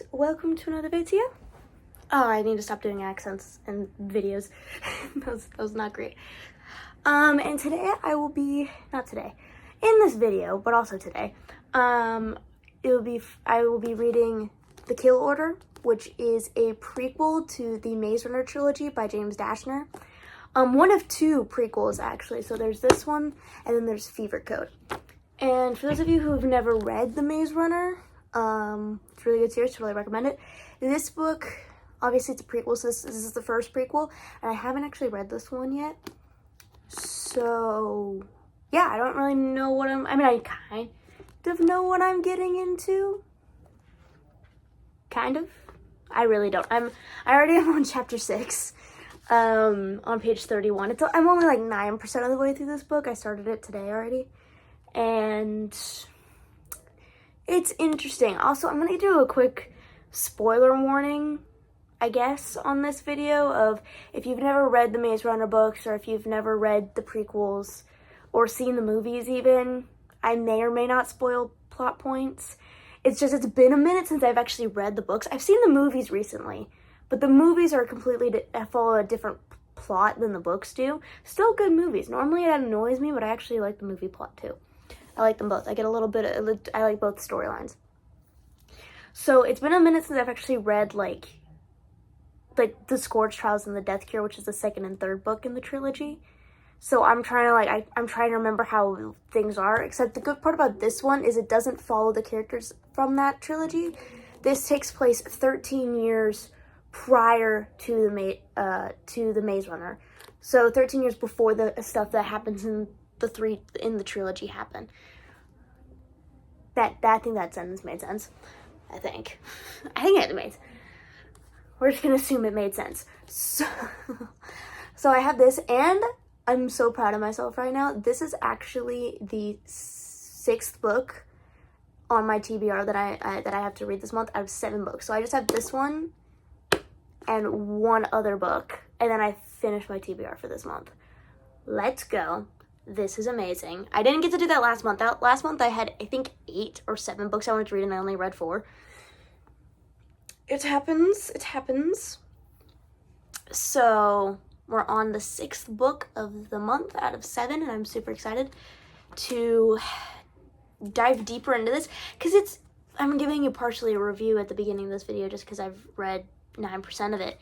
and welcome to another video. Oh, I need to stop doing accents and videos. that was not great. And today I will be, not today, in this video, but also today, I will be reading The Kill Order, which is a prequel to the Maze Runner trilogy by James Dashner. One of two prequels, actually. So there's this one, and then there's Fever Code. And for those of you who have never read The Maze Runner, it's a really good series, totally recommend it. This book, obviously it's a prequel, so this is the first prequel, and I haven't actually read this one yet. So, yeah, I don't really know what I kind of know what I'm getting into. Kind of. I really don't. I already am on chapter 6, on page 31. I'm only like 9% of the way through this book. I started it today already. And it's interesting. Also, I'm going to do a quick spoiler warning, I guess, on this video of if you've never read the Maze Runner books or if you've never read the prequels or seen the movies even, I may or may not spoil plot points. It's been a minute since I've actually read the books. I've seen the movies recently, but the movies are follow a different plot than the books do. Still good movies. Normally it annoys me, but I actually like the movie plot too. I like them both. I like both storylines. So it's been a minute since I've actually read like the Scourge Trials and the Death Cure, which is the second and third book in the trilogy. So I'm trying to remember how things are. Except the good part about this one is it doesn't follow the characters from that trilogy. This takes place 13 years prior to the Maze Runner. So 13 years before the stuff that happens in the trilogy happen. I think that sentence made sense. I think it made. We're just gonna assume it made sense. So I have this, and I'm so proud of myself right now. This is actually the 6th book on my TBR that I have to read this month out of 7 books. So I just have this one and one other book, and then I finished my TBR for this month. Let's go. This is amazing. I didn't get to do that last month. Last month I had, I think, 8 or 7 books I wanted to read, and I only read 4. It happens. So we're on the 6th book of the month out of 7, and I'm super excited to dive deeper into this, because I'm giving you partially a review at the beginning of this video just because I've read 9% of it.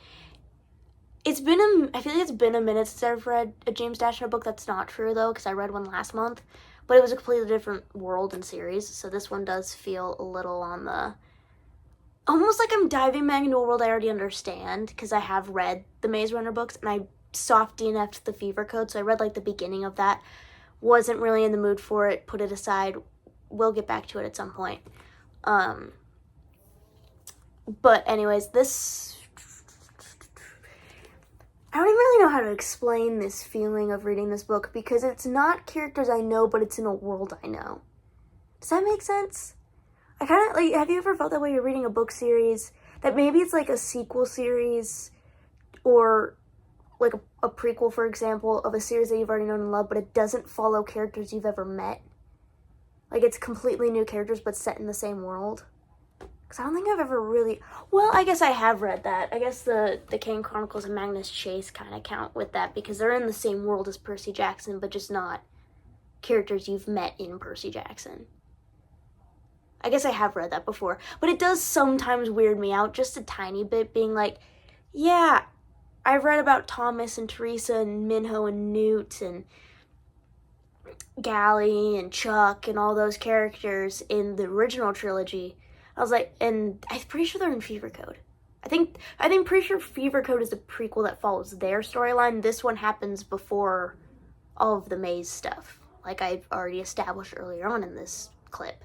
I feel like it's been a minute since I've read a James Dashner book. That's not true, though, because I read one last month. But it was a completely different world and series, so this one does feel a little on the... almost like I'm diving back into a world I already understand, because I have read the Maze Runner books, and I soft DNF'd the Fever Code, so I read, the beginning of that. Wasn't really in the mood for it, put it aside. We'll get back to it at some point. But anyways, I don't even really know how to explain this feeling of reading this book, because it's not characters I know, but it's in a world I know. Does that make sense? I kind of, have you ever felt that way you're reading a book series, that maybe it's like a sequel series, or like a prequel, for example, of a series that you've already known and loved, but it doesn't follow characters you've ever met? Like, it's completely new characters, but set in the same world? Because I don't think I've ever really... Well, I guess I have read that. I guess the Kane Chronicles and Magnus Chase kind of count with that, because they're in the same world as Percy Jackson, but just not characters you've met in Percy Jackson. I guess I have read that before. But it does sometimes weird me out just a tiny bit, being like, yeah, I've read about Thomas and Teresa and Minho and Newt and Gally and Chuck and all those characters in the original trilogy. I was like, and I'm pretty sure they're in Fever Code. Pretty sure Fever Code is the prequel that follows their storyline. This one happens before all of the maze stuff, like I've already established earlier on in this clip.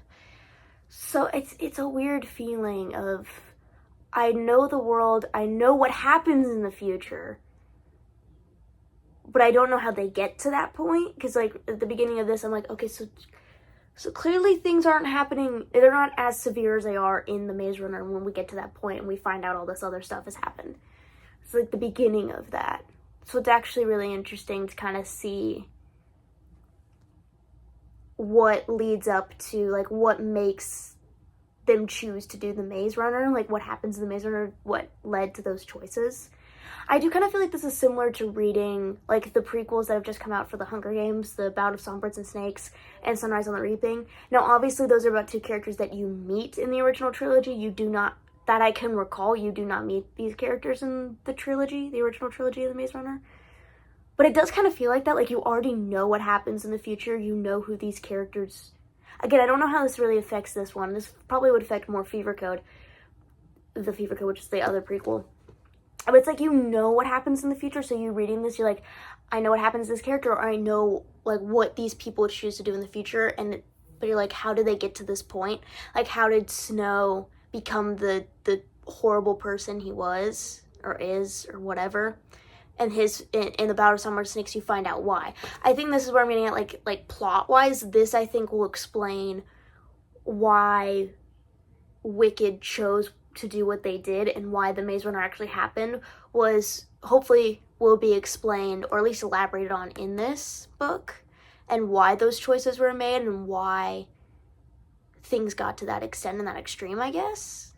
So it's a weird feeling of, I know the world, I know what happens in the future, but I don't know how they get to that point, because at the beginning of this, I'm like, okay, so clearly things aren't happening, they're not as severe as they are in the Maze Runner when we get to that point and we find out all this other stuff has happened. It's like the beginning of that. So it's actually really interesting to kind of see what leads up to, what makes them choose to do the Maze Runner, like what happens in the Maze Runner, what led to those choices. I do kind of feel like this is similar to reading like the prequels that have just come out for the Hunger Games, the Bout of Songbirds and Snakes, and Sunrise on the Reaping. Now, obviously, those are about two characters that you meet in the original trilogy. You do not, that I can recall, you do not meet these characters in the trilogy, the original trilogy of the Maze Runner. But it does kind of feel like that, like you already know what happens in the future. You know who these characters... Again, I don't know how this really affects this one. This probably would affect more Fever Code. The Fever Code, which is the other prequel. But it's like you know what happens in the future, so you reading this, you're like, I know what happens to this character, or I know like what these people would choose to do in the future, but you're like, how did they get to this point? Like, how did Snow become the horrible person he was, or is, or whatever? And in the Bout of Songbirds and Snakes, you find out why. I think this is where I'm getting at, like plot-wise, this I think will explain why Wicked chose to do what they did and why the Maze Runner actually happened was hopefully will be explained or at least elaborated on in this book, and why those choices were made and why things got to that extent and that extreme, I guess.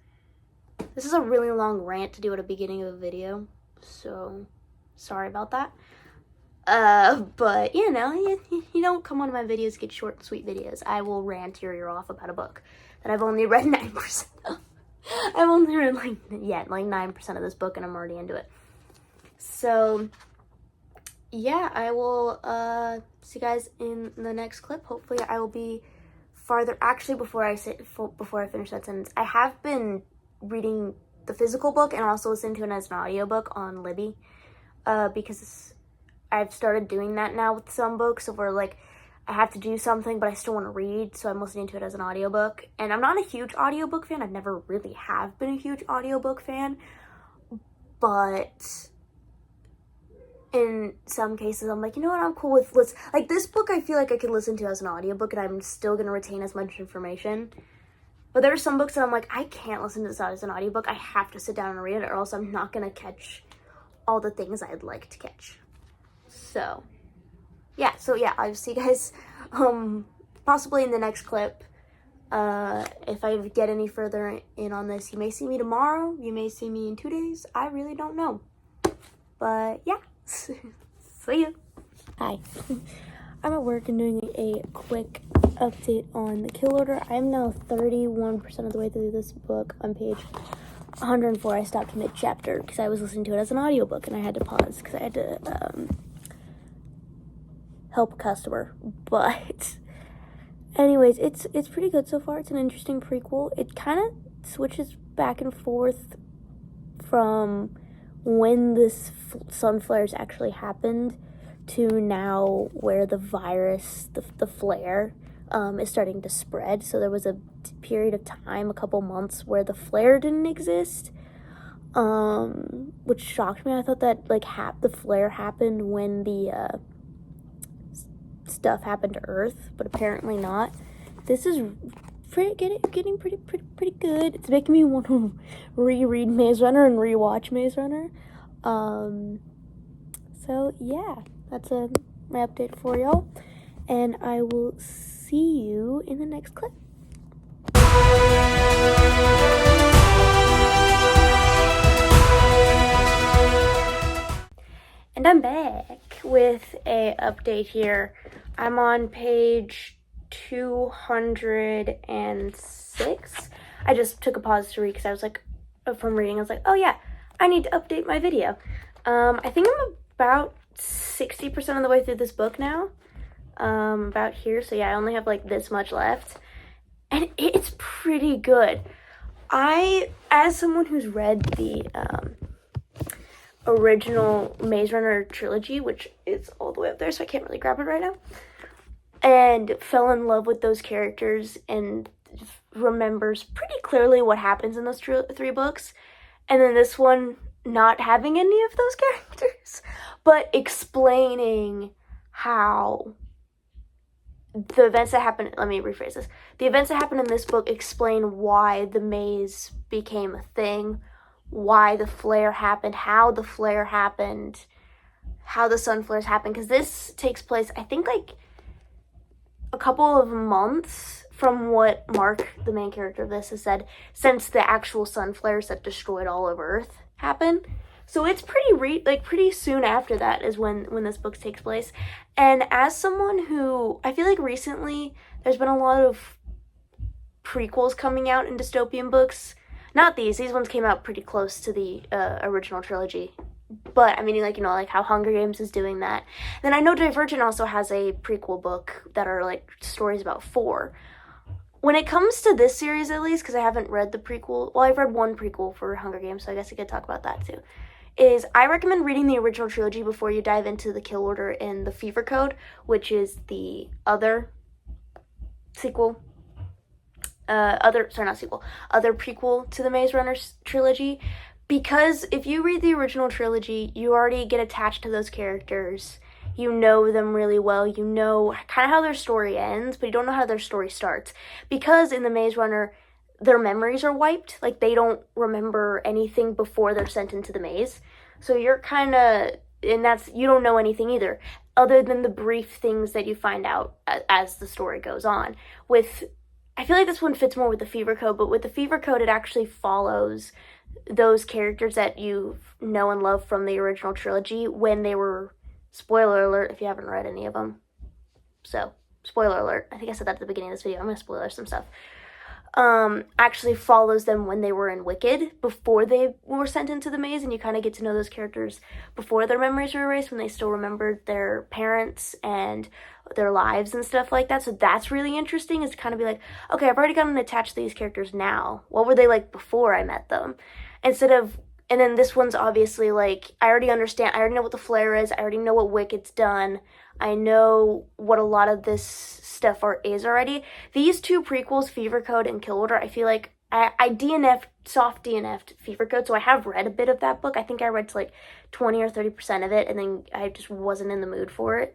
This is a really long rant to do at the beginning of a video, so sorry about that. But you know, you don't come on my videos to get short and sweet videos. I will rant your ear off about a book that I've only read 9% of. I've only read like 9% of this book and I'm already into it. So yeah, I will see you guys in the next clip. Hopefully I will be farther. Actually, before I finish that sentence, I have been reading the physical book and also listening to it as an audiobook on Libby, because I've started doing that now with some books, so where like I have to do something but I still want to read, so I'm listening to it as an audiobook. And I'm not a huge audiobook fan. I've never really have been a huge audiobook fan, but in some cases I'm like, you know what, I'm cool with like this book I feel like I could listen to as an audiobook and I'm still gonna retain as much information. But there are some books that I'm like, I can't listen to this as an audiobook. I have to sit down and read it, or else I'm not gonna catch all the things I'd like to catch. So yeah, I'll see you guys possibly in the next clip. If I get any further in on this, you may see me tomorrow, you may see me in 2 days, I really don't know. But yeah, see you. Hi. I'm at work and doing a quick update on The Kill Order. I'm now 31% of the way through this book. On page 104, I stopped mid-chapter because I was listening to it as an audiobook and I had to pause because I had to help a customer. But anyways, it's pretty good so far. It's an interesting prequel. It kind of switches back and forth from when this sun flares actually happened to now where the virus, the flare, is starting to spread. So there was a period of time, a couple months, where the flare didn't exist, which shocked me. I thought that like the flare happened when the stuff happened to Earth, but apparently not. This is getting pretty good. It's making me want to reread Maze Runner and rewatch Maze Runner. So yeah, that's my update for y'all, and I will see you in the next clip. And I'm back with a update here. I'm on page 206. I just took a pause to read because I was like, from reading, I was like, oh yeah, I need to update my video. I think I'm about 60% of the way through this book now. About here, so yeah, I only have like this much left. And it's pretty good. As someone who's read the original Maze Runner trilogy, which is all the way up there, so I can't really grab it right now, and fell in love with those characters and remembers pretty clearly what happens in those three books, and then this one not having any of those characters, but explaining how the events that happened, let me rephrase this, the events that happened in this book explain why the maze became a thing, why the flare happened, how the flare happened, how the sun flares happened, because this takes place, I think, like a couple of months from what Mark, the main character of this, has said, since the actual sun flares that destroyed all of Earth happened. So it's pretty soon after that is when this book takes place. And as someone who, I feel like recently there's been a lot of prequels coming out in dystopian books. Not these ones came out pretty close to the original trilogy. But, I mean, like how Hunger Games is doing that. Then I know Divergent also has a prequel book that are, like, stories about 4. When it comes to this series, at least, because I haven't read the prequel, well, I've read one prequel for Hunger Games, so I guess I could talk about that, too, is I recommend reading the original trilogy before you dive into the Kill Order and the Fever Code, which is the other sequel. Other prequel to the Maze Runner trilogy, because if you read the original trilogy, you already get attached to those characters. You know them really well. You know kind of how their story ends, but you don't know how their story starts. Because in the Maze Runner, their memories are wiped. Like, they don't remember anything before they're sent into the maze. So you're kind of, and you don't know anything either, other than the brief things that you find out as the story goes on. I feel like this one fits more with the Fever Code, but with the Fever Code, it actually follows those characters that you know and love from the original trilogy when they were, spoiler alert if you haven't read any of them. So, spoiler alert. I think I said that at the beginning of this video. I'm going to spoiler some stuff. Actually follows them when they were in Wicked, before they were sent into the maze, and you kind of get to know those characters before their memories were erased, when they still remembered their parents and their lives and stuff like that. So that's really interesting, is to kind of be like, okay, I've already gotten attached to these characters now. What were they like before I met them? And then this one's obviously like, I already know what the flare is, I already know what Wicked's done, I know what a lot of this stuff is already. These 2 prequels, Fever Code and Kill Order, I feel like I soft DNF'd Fever Code, so I have read a bit of that book. I think I read to like 20 or 30% of it, and then I just wasn't in the mood for it.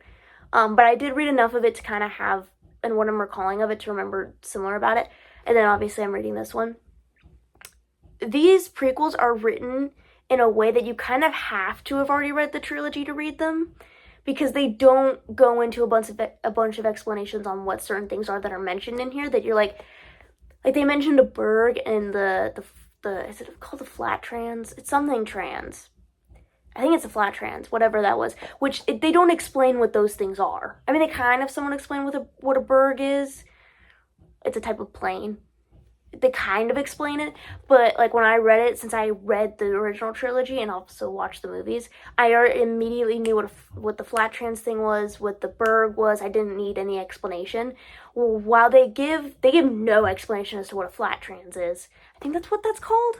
But I did read enough of it to kind of have, and what I'm recalling of it, to remember similar about it. And then obviously I'm reading this one. These prequels are written in a way that you kind of have to have already read the trilogy to read them, because they don't go into a bunch of explanations on what certain things are that are mentioned in here that you're like they mentioned a Berg and the is it called the flat trans? It's something trans. I think it's a flat trans, whatever that was, they don't explain what those things are. I mean, they kind of somewhat explain what a Berg is. It's a type of plane. They kind of explain it, but like when I read it, since I read the original trilogy and also watched the movies, I immediately knew what the flat trans thing was, what the Berg was. I didn't need any explanation. Well, while they give no explanation as to what a flat trans is. I think that's what that's called.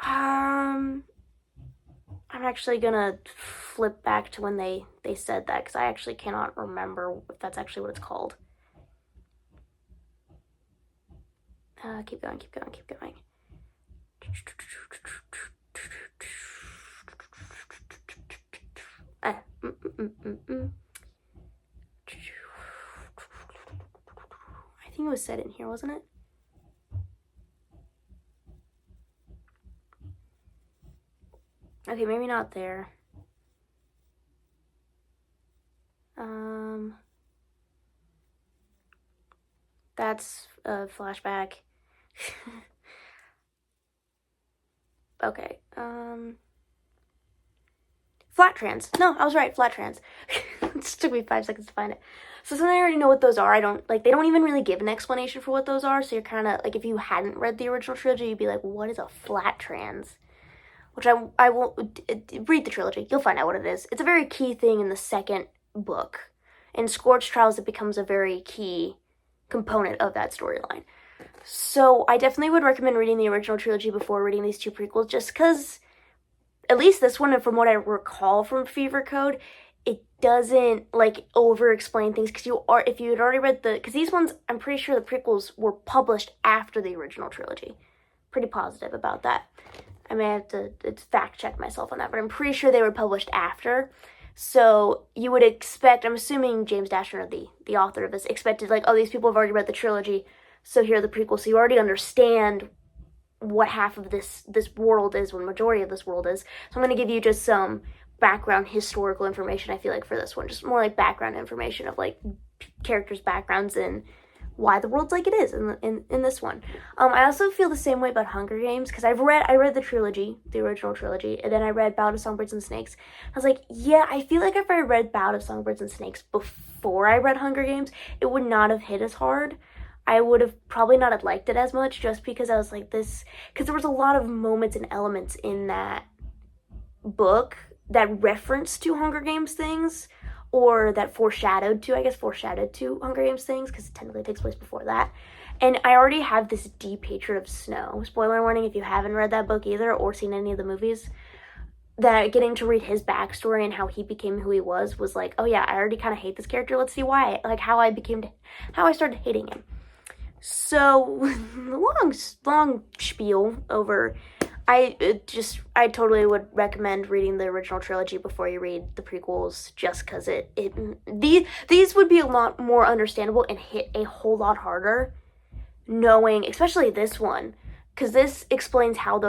I'm actually gonna flip back to when they said that, because I actually cannot remember if that's actually what it's called. Keep going. I think it was said in here, wasn't it? Okay, maybe not there. That's a flashback. Okay, flat trans. No, I was right, flat trans. It just took me 5 seconds to find it. So since I already know what those are, they don't even really give an explanation for what those are, so you're kind of, like, if you hadn't read the original trilogy, you'd be like, what is a flat trans? Which I won't, read the trilogy, you'll find out what it is. It's a very key thing in the second book. In Scorched Trials, it becomes a very key component of that storyline. So I definitely would recommend reading the original trilogy before reading these 2 prequels, just because, at least this one, and from what I recall from Fever Code, it doesn't, like, over-explain things, because if you had already read because these ones, I'm pretty sure the prequels were published after the original trilogy. Pretty positive about that. I may have to fact-check myself on that, but I'm pretty sure they were published after. So you would expect, I'm assuming James Dashner, the author of this, expected, like, oh, these people have already read the trilogy, so here are the prequels. So you already understand what half of this world is, what majority of this world is. So I'm going to give you just some background historical information, I feel like, for this one. Just more like background information of, like, characters' backgrounds and why the world's like it is in this one. I also feel the same way about Hunger Games, because I read the trilogy, the original trilogy, and then I read Ballad of Songbirds and Snakes. I was like, yeah, I feel like if I read Ballad of Songbirds and Snakes before I read Hunger Games, it would not have hit as hard. I would have probably not have liked it as much, just because I was like this, because there was a lot of moments and elements in that book that reference to Hunger Games things, or that foreshadowed to Hunger Games things, because it technically takes place before that. And I already have this deep hatred of Snow. Spoiler warning if you haven't read that book either, or seen any of the movies, that getting to read his backstory and how he became who he was like, oh yeah, I already kind of hate this character. Let's see why, like how I started hating him. So, long spiel over. I totally would recommend reading the original trilogy before you read the prequels, just because these would be a lot more understandable and hit a whole lot harder, knowing, especially this one, because this explains how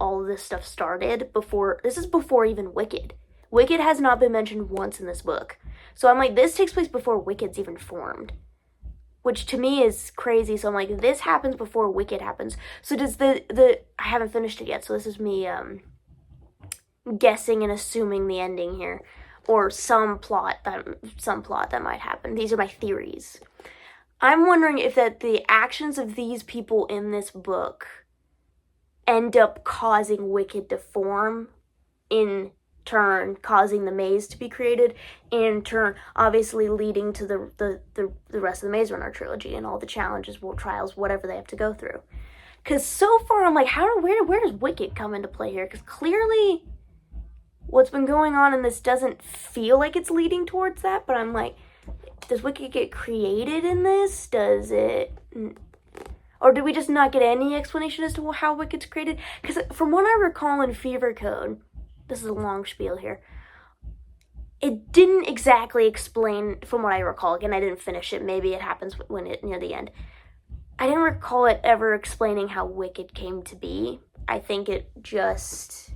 all of this stuff started before. This is before even Wicked. Wicked has not been mentioned once in this book, so I'm like, this takes place before Wicked's even formed, which to me is crazy. So I'm like, this happens before Wicked happens. So does I haven't finished it yet, so this is me guessing and assuming the ending here, or some plot that might happen. These are my theories. I'm wondering if that the actions of these people in this book end up causing Wicked to form, in turn causing the maze to be created, in turn obviously leading to the rest of the Maze Runner trilogy and all the challenges, trials, whatever they have to go through. Because so far I'm like, where does Wicked come into play here? Because clearly what's been going on in this doesn't feel like it's leading towards that, but I'm like, does Wicked get created in this? Does it, or do we just not get any explanation as to how Wicked's created? Because from what I recall in Fever Code, this is a long spiel here, it didn't exactly explain, from what I recall. Again, I didn't finish it. Maybe it happens near the end. I didn't recall it ever explaining how Wicked came to be. I think it just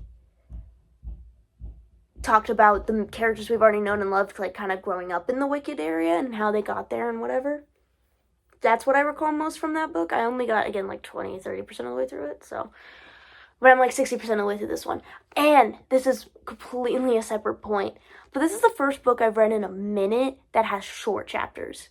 talked about the characters we've already known and loved, like kind of growing up in the Wicked area and how they got there and whatever. That's what I recall most from that book. I only got, again, like 20-30% of the way through it, so... But I'm like 60% of the way through this one. And this is completely a separate point, but this is the first book I've read in a minute that has short chapters.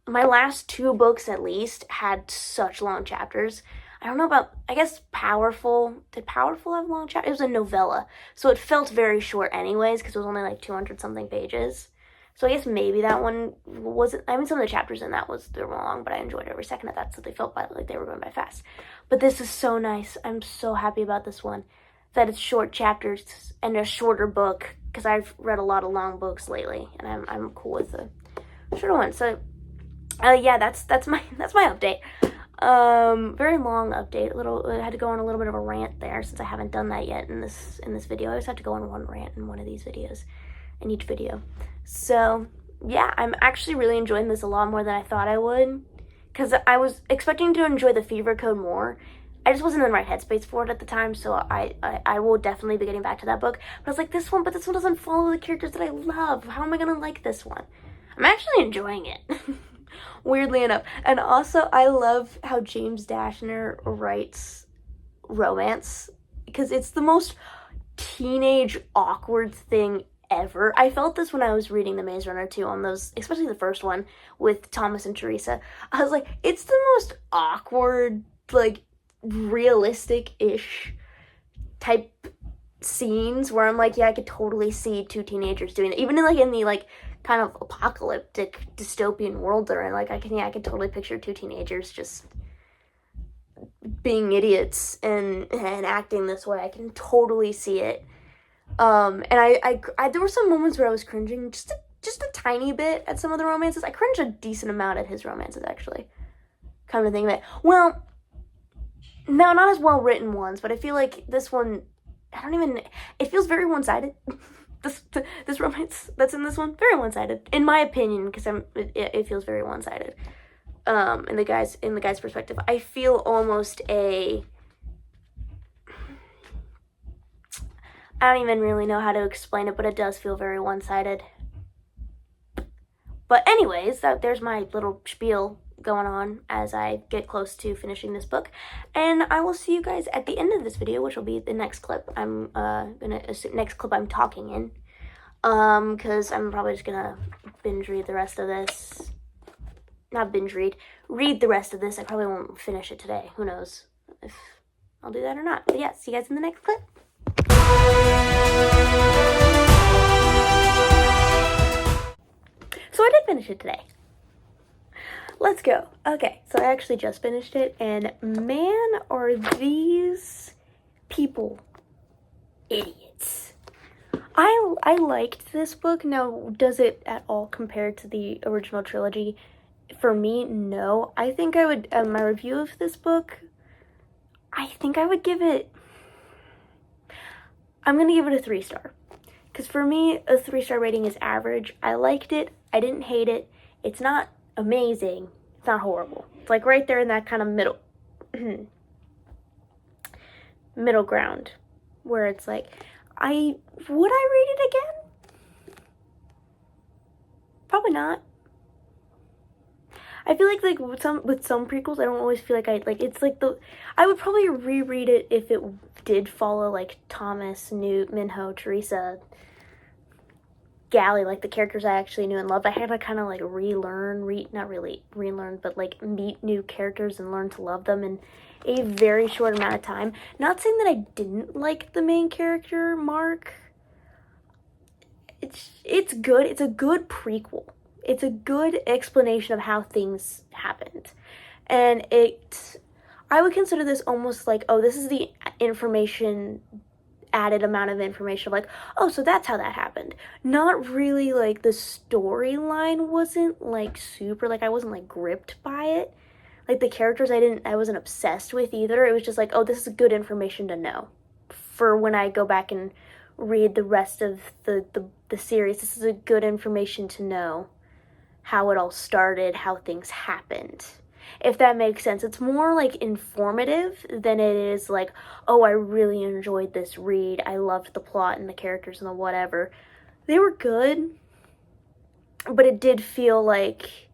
My last 2 books, at least, had such long chapters. I don't know about, I guess Powerful. Did Powerful have long chapters? It was a novella, so it felt very short anyways, because it was only like 200-something pages. So I guess maybe that one wasn't, I mean, some of the chapters in that they were long, but I enjoyed every second of that, so they felt like they were going by fast. But this is so nice. I'm so happy about this one, that it's short chapters and a shorter book, because I've read a lot of long books lately, and I'm cool with the shorter one. So, yeah, that's my update. Very long update. I had to go on a little bit of a rant there, since I haven't done that yet in this video. I always have to go on one rant in one of these videos, in each video. So yeah, I'm actually really enjoying this a lot more than I thought I would, because I was expecting to enjoy the Fever Code more. I just wasn't in the right headspace for it at the time, so I will definitely be getting back to that book. But I was like, this one doesn't follow the characters that I love. How am I gonna like this one? I'm actually enjoying it. Weirdly enough. And also, I love how James Dashner writes romance, because it's the most teenage awkward thing ever. I felt this when I was reading The Maze Runner 2 on those, especially the first one with Thomas and Teresa. I was like, it's the most awkward, like, realistic-ish type scenes where I'm like, yeah, I could totally see 2 teenagers doing it. Even in the like kind of apocalyptic dystopian world they're in, like I could totally picture 2 teenagers just being idiots and acting this way. I can totally see it. And I there were some moments where I was cringing just a tiny bit at some of the romances. I cringed a decent amount at his romances, actually. Come to think of it. Well, no, not as well written ones, but I feel like this one, it feels very one-sided. this romance that's in this one, very one-sided, in my opinion, because it feels very one-sided. In the guy's perspective, I feel almost I don't even really know how to explain it, but it does feel very one-sided. But anyways, there's my little spiel going on as I get close to finishing this book, and I will see you guys at the end of this video, which will be the next clip. I'm gonna assume next clip I'm talking in, because I'm probably just gonna binge read the rest of this. Not binge read the rest of this. I probably won't finish it today. Who knows if I'll do that or not. But yeah, see you guys in the next clip. So I did finish it today. Let's go. Okay, so I actually just finished it, and man, are these people idiots. I liked this book. Now, does it at all compare to the original trilogy? For me, no. I think I would, my review of this book, I think I would give it, I'm going to give it a 3-star. Because for me, a 3-star rating is average. I liked it. I didn't hate it. It's not amazing. It's not horrible. It's like right there in that kind of middle ground where it's like, would I read it again? Probably not. I feel like with some prequels, I don't always feel like it's like I would probably reread it if it did follow like Thomas, Newt, Minho, Teresa, Gally, like the characters I actually knew and loved. I had to kind of like not really relearn, but like meet new characters and learn to love them in a very short amount of time. Not saying that I didn't like the main character, Mark. It's good. It's a good prequel. It's a good explanation of how things happened. And I would consider this almost like, oh, this is the added amount of information of like, oh, so that's how that happened. Not really like the storyline wasn't like super, like I wasn't like gripped by it. Like the characters I wasn't obsessed with either. It was just like, oh, this is good information to know for when I go back and read the rest of the series. This is a good information to know how it all started, how things happened. If that makes sense. It's more like informative than it is like, oh, I really enjoyed this read. I loved the plot and the characters and the whatever. They were good, but it did feel like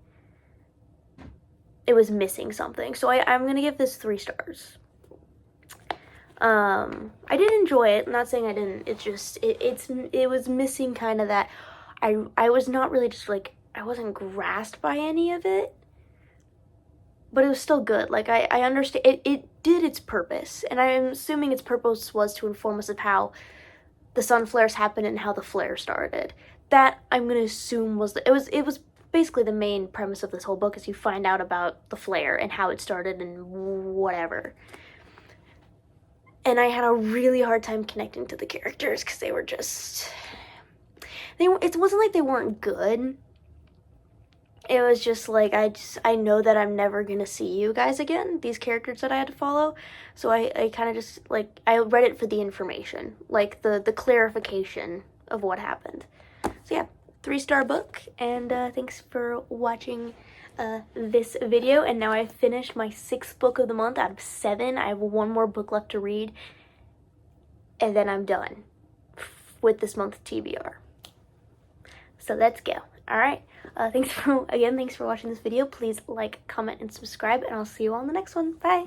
it was missing something. So I'm going to give this 3 stars. I did enjoy it. I'm not saying I didn't. It's just, it was missing kind of that. I was not really just like, I wasn't grasped by any of it. But it was still good. Like, I understand. It did its purpose. And I'm assuming its purpose was to inform us of how the sun flares happened and how the flare started. That, I'm going to assume, it was basically the main premise of this whole book, is you find out about the flare and how it started and whatever. And I had a really hard time connecting to the characters because they were just... It wasn't like they weren't good. It was just like, I know that I'm never going to see you guys again, these characters that I had to follow. So I kind of just, like, I read it for the information, like the clarification of what happened. So yeah, 3-star book, and thanks for watching this video. And now I've finished my 6th book of the month out of 7. I have 1 more book left to read, and then I'm done with this month TBR. So let's go. All right. Thanks for watching this video. Please like, comment, and subscribe, and I'll see you all in the next one. Bye.